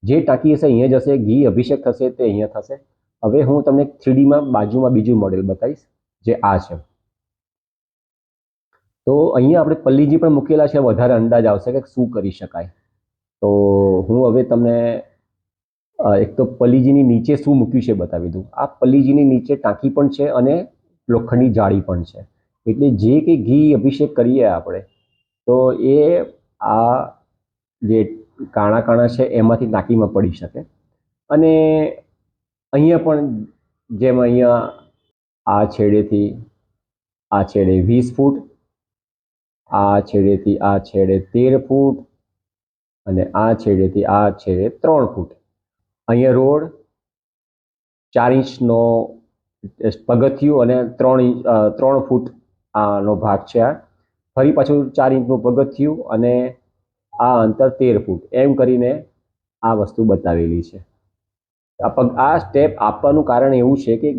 જે ટાંકી હશે અહીંયા જશે, ઘી અભિષેક થશે તે અહીંયા થશે. હવે હું તમને 3Dમાં બાજુમાં બીજું મોડેલ બતાવીશ, જે આ છે. તો અહીંયા આપણે પલ્લીજી પણ મૂકેલા છે, વધારે અંદાજ આવશે કે શું કરી શકાય. તો હું હવે તમને એક તો પલ્લીજીની નીચે શું મૂક્યું છે બતાવી દઉં. આ પલ્લીજીની નીચે ટાંકી પણ છે અને લોખંડની જાળી પણ છે. એટલે જે કંઈ ઘી અભિષેક કરીએ આપણે, તો એ આ જે કાણા છે એમાંથી ટાંકીમાં પડી શકે. અને અહીંયા પણ જેમ અહીંયા આ છેડેથી આ છેડે 20 ફૂટ, આ છેડેથી આ છેડે 13 ફૂટ અને આ છેડેથી આ છેડે 3 ફૂટ. અહીંયા રોડ 4 ઇંચનો પગથિયું અને 3 ફૂટ આનો ભાગ છે. આ ફરી પાછું 4 ઇંચનું પગથિયું અને આ અંતર 13 ફૂટ, એમ કરીને આ વસ્તુ બતાવેલી છે. આ સ્ટેપ આપવાનું કારણ એવું છે કે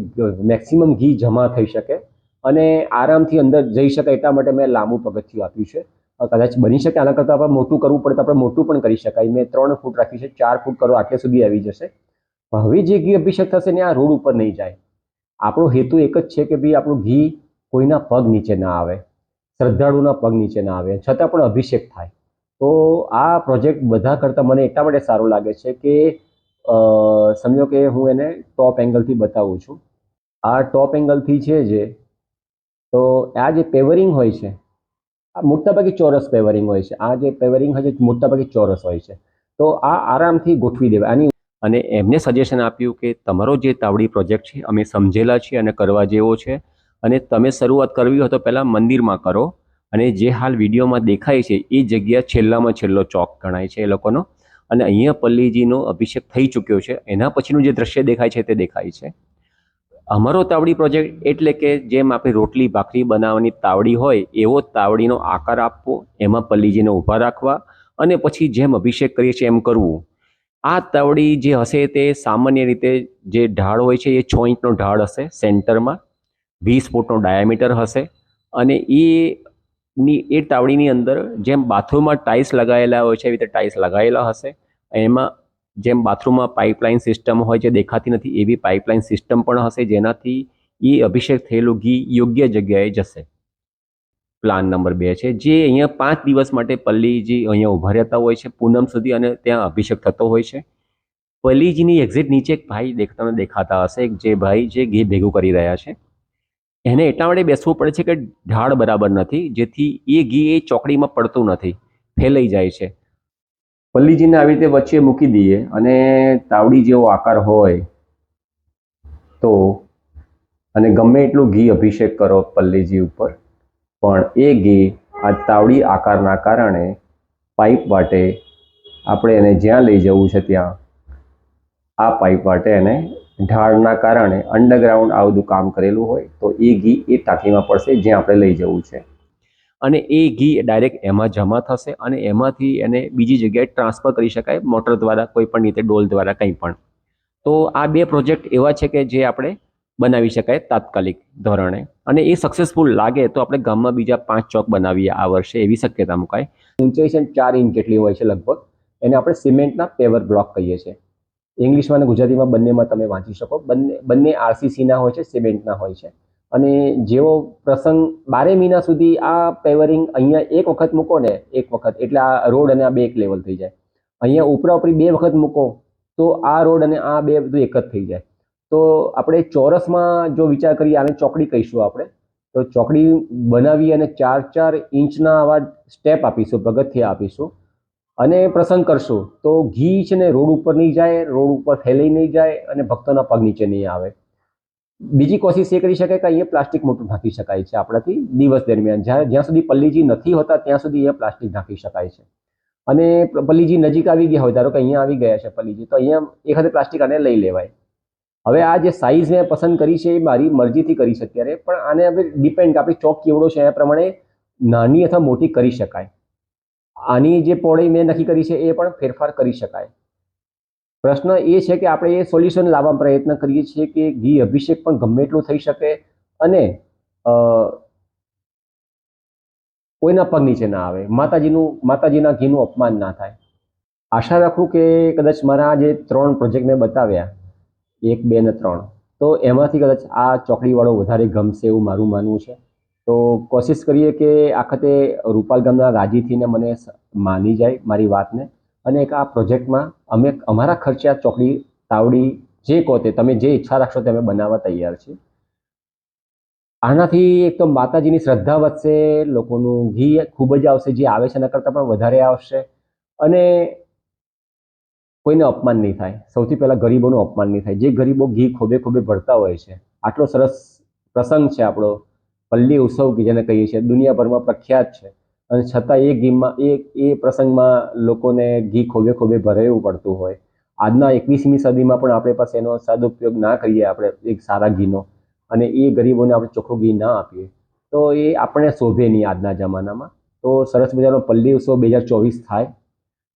મેક્સિમમ ઘી જમા થઈ શકે અને આરામથી અંદર જઈ શકે, એટલા માટે મેં લાંબુ પગથિયું આપ્યું છે. કદાચ બની શકે આના કરતાં આપણે મોટું કરવું પડે તો આપણે મોટું પણ કરી શકાય. મેં 3 ફૂટ રાખ્યું છે, 4 ફૂટ કરો આટલે સુધી આવી જશે. હવે જે ઘી અભિષેક થશે ને આ રોડ ઉપર નહીં જાય. આપણો હેતુ એક જ છે કે ભાઈ આપણું ઘી કોઈના પગ નીચે ના આવે, શ્રદ્ધાળુના પગ નીચે ના આવે, છતાં પણ અભિષેક થાય. તો આ પ્રોજેક્ટ બધા કરતાં મને એટલા માટે સારો લાગે છે કે સમજો કે હું એને ટોપ એંગલથી બતાવું છું. આ ટોપ એંગલથી છે જે, તો આ જે પેવરિંગ હોય છે આ મોટાભાગે ચોરસ પેવરિંગ હોય છે. આ જે પેવરિંગ હોય છે મોટાભાગે ચોરસ હોય છે. તો આ આરામથી ગોઠવી દેવાય આની. અને એમને સજેશન આપ્યું કે તમારો જે તાવડી પ્રોજેક્ટ છે અમે સમજેલા છીએ અને કરવા જેવો છે, અને તમે શરૂઆત કરવી હોય તો પહેલાં મંદિરમાં કરો, અને જે હાલ વિડીયોમાં દેખાય છે એ જગ્યા છેલ્લામાં છેલ્લો ચોક ગણાય છે એ લોકોનો. અને અહીંયા પલ્લીજીનો અભિષેક થઈ ચૂક્યો છે, એના પછીનું જે દ્રશ્ય દેખાય છે તે દેખાય છે. અમારો તાવડી પ્રોજેક્ટ એટલે કે જેમ આપણે રોટલી ભાખરી બનાવવાની તાવડી હોય એવો તાવડીનો આકાર આપવો, એમાં પલ્લીજીને ઊભા રાખવા અને પછી જેમ અભિષેક કરીએ છીએ એમ કરવું. આ તાવડી જે હશે તે સામાન્ય રીતે જે ઢાળ હોય છે એ 6 ઇંચનો ઢાળ હશે, સેન્ટરમાં 20 ફૂટનો ડાયામીટર હશે. અને એ તાવડીની અંદર જેમ બાથરૂમમાં ટાઇલ્સ લગાવેલા હોય છે એવી રીતે ટાઇલ્સ લગાવેલા હશે. એમાં જેમ બાથરૂમમાં પાઇપલાઇન સિસ્ટમ હોય છે દેખાતી નથી એવી પાઇપલાઇન સિસ્ટમ પણ હશે, જેનાથી એ અભિષેક થયેલું ઘી યોગ્ય જગ્યાએ જશે. પ્લાન નંબર 2 છે, જે અહીંયા 5 દિવસ માટે પલ્લીજી અહીંયા ઊભા રહેતા હોય છે પૂનમ સુધી, અને ત્યાં અભિષેક થતો હોય છે. પલ્લીજીની એક્ઝેક્ટ નીચે એક ભાઈ તમને દેખાતા હશે, જે ભાઈ જે ઘી ભેગું કરી રહ્યા છે. એને એટલા માટે બેસવું પડે છે કે ઢાળ બરાબર નથી, જેથી એ ઘી એ ચોકડીમાં પડતું નથી, ફેલાઈ જાય છે. પલ્લીજીને આવી રીતે વચ્ચે મૂકી દઈએ અને તાવડી જેવો આકાર હોય તો, અને ગમે એટલું ઘી અભિષેક કરો પલ્લીજી ઉપર, પણ એ ઘી આ તાવડી આકારના કારણે પાઇપ વાટે આપણે એને જ્યાં લઈ જવું છે ત્યાં આ પાઇપ વાટે એને ઢાળના કારણે અંડરગ્રાઉન્ડ આ બધું કામ કરેલું હોય તો એ ઘી એ ટાંકીમાં પડશે જ્યાં આપણે લઈ જવું છે, અને એ ઘી ડાયરેક્ટ એમાં જમા થશે અને એમાંથી એને બીજી જગ્યાએ ટ્રાન્સફર કરી શકાય, મોટર દ્વારા, કોઈ પણ રીતે ડોલ દ્વારા, કંઈ પણ. તો આ 2 પ્રોજેક્ટ એવા છે કે જે આપણે બનાવી શકાય તાત્કાલિક ધોરણે, અને એ સક્સેસફુલ લાગે તો આપણે ગામમાં બીજા 5 ચોક બનાવીએ આ વર્ષે, એવી શક્યતા મુકાય. ઊંચાઈ છે 4 ઇંચ જેટલી હોય છે લગભગ. એને આપણે સિમેન્ટના પેવર બ્લોક કહીએ છીએ. ઇંગ્લિશમાં અને ગુજરાતીમાં બંનેમાં તમે વાંચી શકો. બંને RCCના હોય છે, સિમેન્ટના હોય છે. અને જેવો પ્રસંગ 12 મહિના સુધી આ પેવરિંગ અહીંયા એક વખત મૂકો ને, એક વખત એટલે આ રોડ અને આ 2 એક લેવલ થઈ જાય. અહીંયા ઉપરા ઉપરી 2 વખત મૂકો તો આ રોડ અને આ 2 બધું એક જ થઈ જાય. તો આપણે ચોરસમાં જો વિચાર કરીએ, આને ચોકડી કહીશું આપણે, તો ચોકડી બનાવી અને 4-4 ઇંચના આવા સ્ટેપ આપીશું, પગથિયા આપીશું અને પ્રસંગ કરશું તો ઘી છે ને રોડ ઉપર નહીં જાય, રોડ ઉપર ફેલાઈ નહીં જાય અને ભક્તોના પગ નીચે નહીં આવે. બીજી કોશિશ એ કરી શકાય કે અહીંયા પ્લાસ્ટિક મોટું ઢાંકી શકાય છે આપણાથી દિવસ દરમિયાન, જ્યાં સુધી પલ્લીજી નથી હોતા ત્યાં સુધી અહીંયા પ્લાસ્ટિક ઢાંકી શકાય છે. અને પલ્લીજી નજીક આવી ગયા હોય, ધારો કે અહીંયા આવી ગયા છે પલ્લીજી, તો અહીંયા એખાદે પ્લાસ્ટિક આને લઈ લેવાય. હવે આ જે સાઇઝ મેં પસંદ કરી છે એ મારી મરજીથી કરી છે અત્યારે, પણ આને હવે ડિપેન્ડ કે આપણી ચોક કેવડો છે એ પ્રમાણે નાની અથવા મોટી કરી શકાય. આની જે પહોળાઈ મેં નક્કી કરી છે એ પણ ફેરફાર કરી શકાય. પ્રશ્ન એ છે કે આપણે એ સોલ્યુશન લાવવા પ્રયત્ન કરીએ છીએ કે ઘી અભિષેક પણ ગમે એટલું થઈ શકે અને કોઈના પગ નીચે ના આવે, માતાજીના ઘીનું અપમાન ના થાય. આશા રાખું કે કદાચ મારા જે 3 પ્રોજેક્ટ મેં બતાવ્યા 1, 2 અને 3 તો એમાંથી કદાચ આ ચોકડીવાળો વધારે ગમશે એવું મારું માનવું છે. તો કોશિશ કરીએ કે આખતે રૂપાલ ગામના રાજી થઈને મને માની જાય મારી વાતને અને એક આ પ્રોજેક્ટમાં અમે અમારા ખર્ચે આ ચોકડી તાવડી જે કહો તે તમે જે ઈચ્છા રાખશો તે અમે બનાવવા તૈયાર છીએ. આનાથી એક તો માતાજીની શ્રદ્ધા વધશે, લોકોનું ઘી ખૂબ જ આવશે, જે આવે છે એના કરતાં પણ વધારે આવશે અને કોઈને અપમાન નહીં થાય. સૌથી પહેલાં ગરીબોનું અપમાન નહીં થાય. જે ગરીબો ઘી ખોબે ખોબે ભરતા હોય છે, આટલો સરસ પ્રસંગ છે આપણો પલ્લી ઉત્સવ જેને કહીએ છીએ, દુનિયાભરમાં પ્રખ્યાત છે અને છતાં એ ઘીમાં એ પ્રસંગમાં લોકોને ઘી ખોબે ખોબે ભરાવવું પડતું હોય. આજના 21મી સદીમાં પણ આપણે પાસે એનો સદુપયોગ ના કરીએ આપણે એક સારા ઘીનો અને એ ગરીબોને આપણે ચોખ્ખું ઘી ના આપીએ તો એ આપણે શોભે નહીં આજના જમાનામાં. તો સરસ મજાનો પલ્લી ઉત્સવ 2024 થાય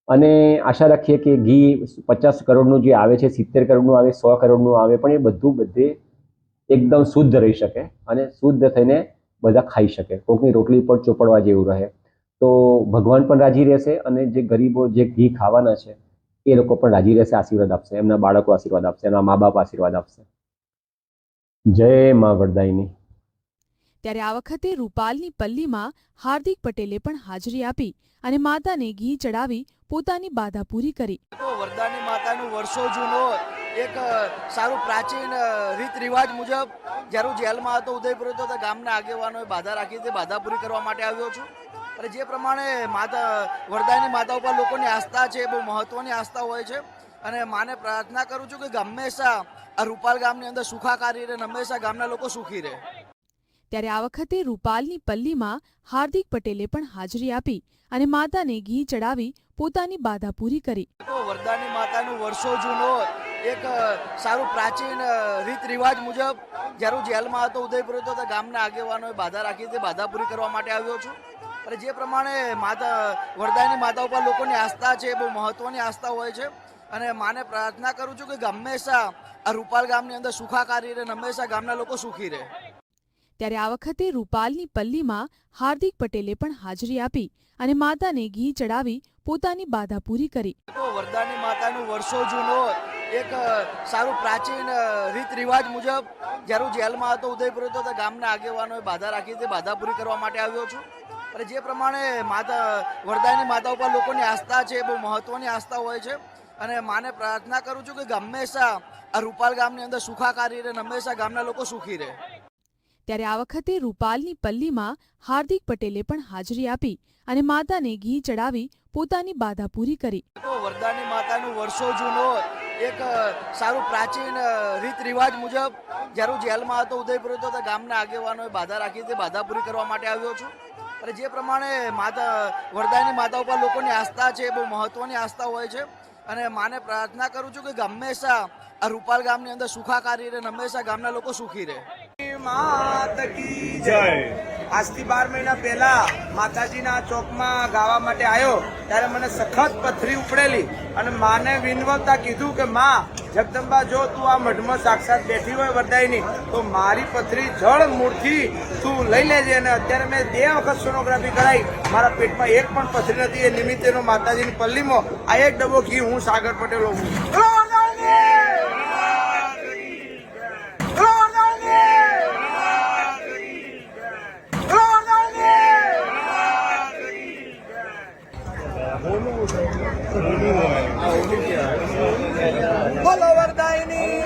અને આશા રાખીએ કે ઘી 50 કરોડનું જે આવે છે, 70 કરોડનું આવે, 100 કરોડનું આવે, પણ એ બધે એકદમ શુદ્ધ રહી શકે અને શુદ્ધ થઈને બધા ખાઈ શકે. કોકની રોટલી પર ચોપડવા જેવું રહે તો ભગવાન પણ રાજી રહેશે અને જે ગરીબો જે ઘી ખાવાના છે એ લોકો પણ રાજી રહેશે, આશીર્વાદ આપશે, એમના બાળકો આશીર્વાદ આપશે, એમના મા બાપ આશીર્વાદ આપશે. જય મા વરદાયિની. ત્યારે આ વખતે રૂપાલની પલ્લીમાં હાર્દિક પટેલે પણ હાજરી આપી અને માતાને ઘી ચડાવી પોતાની બાધા પૂરી કરી. વરદાની માતાનું વર્ષો જૂનો એક સારું પ્રાચીન રીત રિવાજ મુજબ જ્યારે જેલમાં હતો ઉદયપુર હતો તો ગામના આગેવાનોએ બાધા રાખી હતી. બાધા પૂરી કરવા માટે આવ્યો છું અને જે પ્રમાણે વરદાની માતા ઉપર લોકોની આસ્થા છે, બહુ મહત્વની આસ્થા હોય છે અને માને પ્રાર્થના કરું છું કે હંમેશા આ રૂપાલ ગામની અંદર સુખાકારી રહે, હંમેશા ગામના લોકો સુખી રહે. ત્યારે આ વખતે રૂપાલની પલ્લીમાં હાર્દિક પટેલે પણ હાજરી આપી અને માતાને ઘી ચડાવી પોતાની બાધા પૂરી કરી. વરદાની માતાનું વર્ષો જૂનો એક સારું પ્રાચીન રીત રિવાજ મુજબ જ્યારે જેલમાં હતો ઉદયપુર હતો તો ગામના આગેવાનોએ બાધા રાખી હતી. બાધા પૂરી કરવા માટે આવ્યો છું અને જે પ્રમાણે વરદાની માતા ઉપર લોકોની આસ્થા છે, બહુ મહત્વની આસ્થા હોય છે અને માને પ્રાર્થના કરું છું કે હંમેશા આ રૂપાલ ગામની અંદર સુખાકારી રહે, હંમેશા ગામના લોકો સુખી રહે. ત્યારે આ વખતે રૂપાલની પલ્લીમાં હાર્દિક પટેલે પણ હાજરી આપી અને માતાને ઘી ચડાવી પોતાની બાધા પૂરી કરી. વરદાની માતાનું વર્ષો જૂનો એક સારું પ્રાચીન રીત રિવાજ મુજબ જ્યારે જેલમાં હતો ઉદયપુર હતો તો ગામના આગેવાનોએ બાધા રાખી હતી. બાધા પૂરી કરવા માટે આવ્યો છું અને જે પ્રમાણે વરદાની માતા ઉપર લોકોની આસ્થા છે, બહુ મહત્વની આસ્થા હોય છે અને માને પ્રાર્થના કરું છું કે હંમેશા આ રૂપાલ ગામની અંદર સુખાકારી રહે, હંમેશા ગામના લોકો સુખી રહે. ત્યારે આ વખતે રૂપાલની પલ્લીમાં હાર્દિક પટેલે પણ હાજરી આપી અને માતાને ઘી ચડાવી પોતાની બાધા પૂરી કરી. વરદાની માતાનું વર્ષો જૂનો એક સારું પ્રાચીન રીત રિવાજ મુજબ જ્યારે જેલમાં હતો ઉદયપુર હતો તો ગામના આગેવાનોએ બાધા રાખી હતી. બાધા પૂરી કરવા માટે આવ્યો છું અને જે પ્રમાણે વરદાની માતા ઉપર લોકોની આસ્થા છે, બહુ મહત્વની આસ્થા હોય છે અને માને પ્રાર્થના કરું છું કે હંમેશા આ રૂપાલ ગામની અંદર સુખાકારી રહે, હંમેશા ગામના લોકો સુખી રહે. માત કી જય. આજથી 12 મહિના પહેલા માતાજીના ચોકમાં ગાવા માટે આવ્યો ત્યારે મને સખત પથરી ઉપડેલી અને માને વિનવતા કીધું કે માં જગદંબા, જો તું આ મઢમાં સાક્ષાત બેઠી હોય વરદાયની તો મારી પથરી જળ મૂળથી તું લઈ લેજે. અને અત્યારે મેં 2 વખત સોનોગ્રાફી કરાવી, મારા પેટમાં એક પણ પથરી નથી. એ નિમિત્તેનો માતાજીની પલ્લીમાં આ એક ડબ્બો ઘી હું સાગર પટેલ હું. બોલો વરદાયની.